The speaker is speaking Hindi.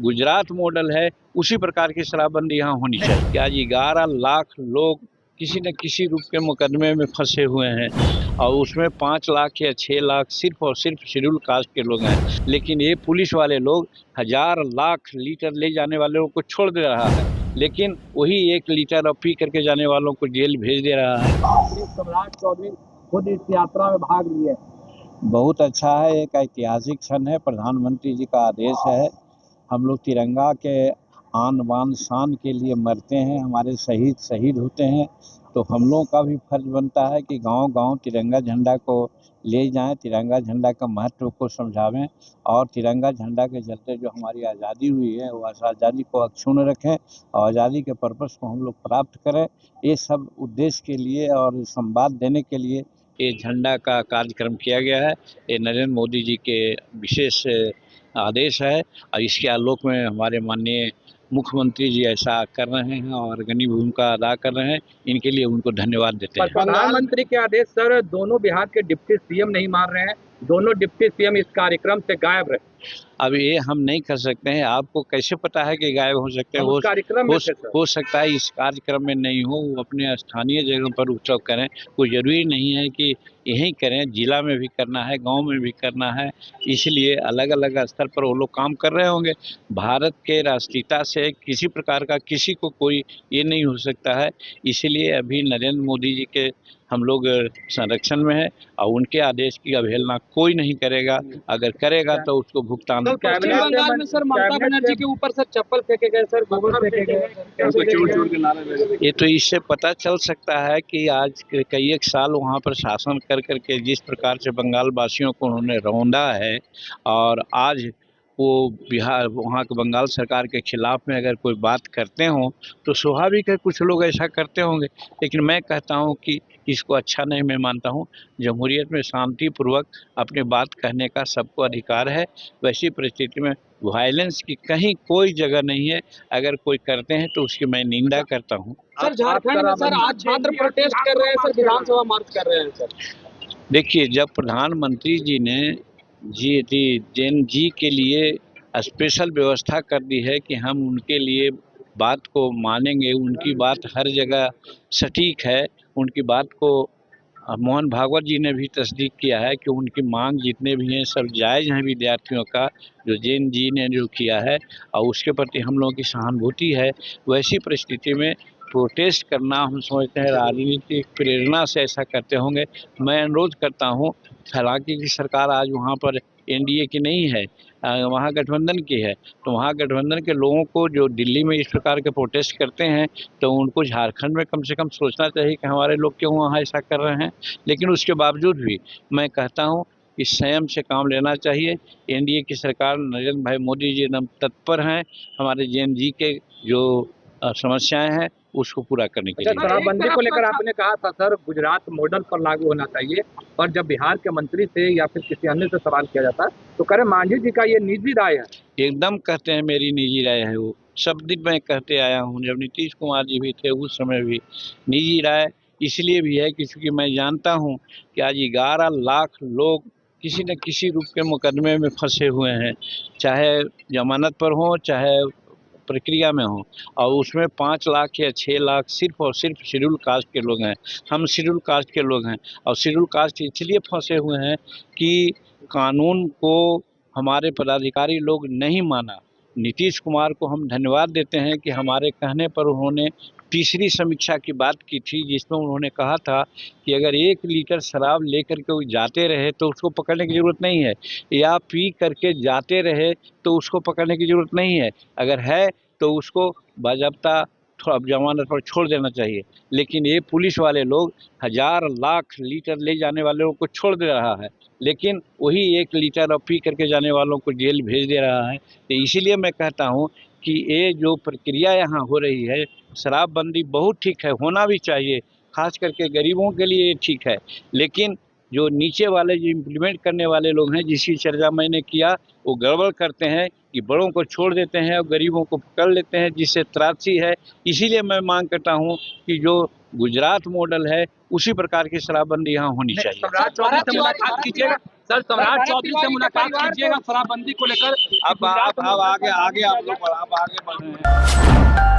गुजरात मॉडल है उसी प्रकार की शराबबंदी यहाँ होनी चाहिए। आज 11 लाख लोग किसी न किसी रूप के मुकदमे में फंसे हुए हैं और उसमें 5 लाख या 6 लाख सिर्फ और सिर्फ शेड्यूल कास्ट के लोग हैं, लेकिन ये पुलिस वाले लोग 1000 लाख लीटर ले जाने वालों को छोड़ दे रहा है, लेकिन वही 1 लीटर और पी करके जाने वालों को जेल भेज दे रहा है। सम्राट चौधरी खुद इस यात्रा में भाग लिए। बहुत अच्छा है, एक ऐतिहासिक क्षण है। प्रधानमंत्री जी का आदेश है। हम लोग तिरंगा के आन बान शान के लिए मरते हैं, हमारे शहीद होते हैं, तो हम लोगों का भी फर्ज बनता है कि गांव-गांव तिरंगा झंडा को ले जाएं, तिरंगा झंडा का महत्व को समझावें और तिरंगा झंडा के चलते जो हमारी आज़ादी हुई है वो आज़ादी को अक्षुण्ण रखें और आज़ादी के पर्पस को हम लोग प्राप्त करें। ये सब उद्देश्य के लिए और संवाद देने के लिए ये झंडा का कार्यक्रम किया गया है। ये नरेंद्र मोदी जी के विशेष आदेश है और इसके आलोक में हमारे माननीय मुख्यमंत्री जी ऐसा कर रहे हैं और अग्रणी भूमिका अदा कर रहे हैं। इनके लिए उनको धन्यवाद देते हैं। प्रधानमंत्री के आदेश सर दोनों बिहार के डिप्टी सीएम नहीं मान रहे हैं, दोनों डिप्टी सीएम इस कार्यक्रम से गायब रहे। अब ये हम नहीं कर सकते हैं। आपको कैसे पता है कि गायब हो सकते हैं? हो सकता है इस कार्यक्रम में नहीं हो, वो अपने स्थानीय जगहों पर उत्सव करें। कोई ज़रूरी नहीं है कि यहीं करें, जिला में भी करना है, गांव में भी करना है, इसलिए अलग अलग स्तर पर वो लोग काम कर रहे होंगे। भारत के राष्ट्रीयता से किसी प्रकार का किसी को कोई ये नहीं हो सकता है, इसीलिए अभी नरेंद्र मोदी जी के हम लोग संरक्षण में है और उनके आदेश की अवहेलना कोई नहीं करेगा। अगर करेगा तो उसको भुगतान। पश्चिम बंगाल में सर ममता बनर्जी के ऊपर सर चप्पल फेंके गए, सर गोबर फेंके गए। ये तो इससे पता चल सकता है कि आज कई एक साल वहाँ पर शासन कर करके जिस प्रकार से बंगाल वासियों को उन्होंने रौंदा है और आज वो बिहार वहाँ के बंगाल सरकार के खिलाफ में अगर कोई बात करते हों तो स्वाभाविक है कुछ लोग ऐसा करते होंगे, लेकिन मैं कहता हूँ कि इसको अच्छा नहीं मैं मानता हूँ। जमहूरियत में शांतिपूर्वक अपनी बात कहने का सबको अधिकार है। वैसी परिस्थिति में वायलेंस की कहीं कोई जगह नहीं है। अगर कोई करते हैं तो उसकी मैं निंदा करता हूँ। सर झारखंड में सर आज छात्र प्रोटेस्ट कर रहे हैं सर, विधानसभा मार्च कर रहे हैं सर। देखिए, जब प्रधानमंत्री जी ने जेन जी के लिए स्पेशल व्यवस्था कर दी है कि हम उनके लिए बात को मानेंगे, उनकी बात हर जगह सटीक है, उनकी बात को मोहन भागवत जी ने भी तस्दीक किया है कि उनकी मांग जितने भी हैं सब जायज़ हैं। विद्यार्थियों का जो जैन जी ने जो किया है और उसके प्रति हम लोगों की सहानुभूति है। वैसी परिस्थिति में प्रोटेस्ट करना हम समझते हैं राजनीतिक प्रेरणा से ऐसा करते होंगे। मैं अनुरोध करता हूं, हालांकि की सरकार आज वहां पर एनडीए की नहीं है, वहाँ गठबंधन की है, तो वहाँ गठबंधन के लोगों को जो दिल्ली में इस प्रकार के प्रोटेस्ट करते हैं तो उनको झारखंड में कम से कम सोचना चाहिए कि हमारे लोग क्यों वहाँ ऐसा कर रहे हैं। लेकिन उसके बावजूद भी मैं कहता हूँ कि संयम से काम लेना चाहिए। एनडीए की सरकार नरेंद्र भाई मोदी जी एकदम तत्पर हैं हमारे जेएन जी के जो समस्याएं हैं उसको पूरा करने के लिए। शराबबंदी को लेकर आपने कहा था सर गुजरात मॉडल पर लागू होना चाहिए, और जब बिहार के मंत्री से या फिर किसी अन्य से सवाल किया जाता तो कह रहे मांझी जी का ये निजी राय है। एकदम कहते हैं मेरी निजी राय है, वो सब दिन मैं कहते आया हूँ। जब नीतीश कुमार जी भी थे उस समय भी निजी राय इसलिए भी है कि चूँकि मैं जानता हूँ कि आज 11 लाख लोग किसी न किसी रूप के मुकदमे में फंसे हुए हैं, चाहे जमानत पर हो चाहे प्रक्रिया में हो, और उसमें 5 लाख या 6 लाख सिर्फ और सिर्फ शेड्यूल कास्ट के लोग हैं। हम शेड्यूल कास्ट के लोग हैं और शेड्यूल कास्ट इसलिए फंसे हुए हैं कि कानून को हमारे पदाधिकारी लोग नहीं माना। नीतीश कुमार को हम धन्यवाद देते हैं कि हमारे कहने पर उन्होंने तीसरी समीक्षा की बात की थी, जिसमें उन्होंने कहा था कि अगर 1 लीटर शराब लेकर के वो जाते रहे तो उसको पकड़ने की ज़रूरत नहीं है, या पी करके जाते रहे तो उसको पकड़ने की ज़रूरत नहीं है, अगर है तो उसको बाज़ाब्ता थोड़ा जमानत पर छोड़ देना चाहिए। लेकिन ये पुलिस वाले लोग 1000 लाख लीटर ले जाने वालों को छोड़ दे रहा है, लेकिन वही 1 लीटर और पी करके जाने वालों को जेल भेज दे रहा है। तो इसीलिए मैं कहता हूँ कि ये जो प्रक्रिया यहाँ हो रही है, शराबबंदी बहुत ठीक है, होना भी चाहिए, खास करके गरीबों के लिए ये ठीक है, लेकिन जो नीचे वाले जो इम्प्लीमेंट करने वाले लोग हैं जिसकी चर्चा मैंने किया, वो गड़बड़ करते हैं कि बड़ों को छोड़ देते हैं और गरीबों को पकड़ लेते हैं, जिससे त्रासदी है। इसीलिए मैं मांग करता हूँ कि जो गुजरात मॉडल है उसी प्रकार की शराबबंदी यहाँ होनी चाहिए। सर सम्राट चौधरी से मुलाकात कीजिएगा शराबबंदी को लेकर। अब आगे आप लोग आगे बढ़ रहे हैं।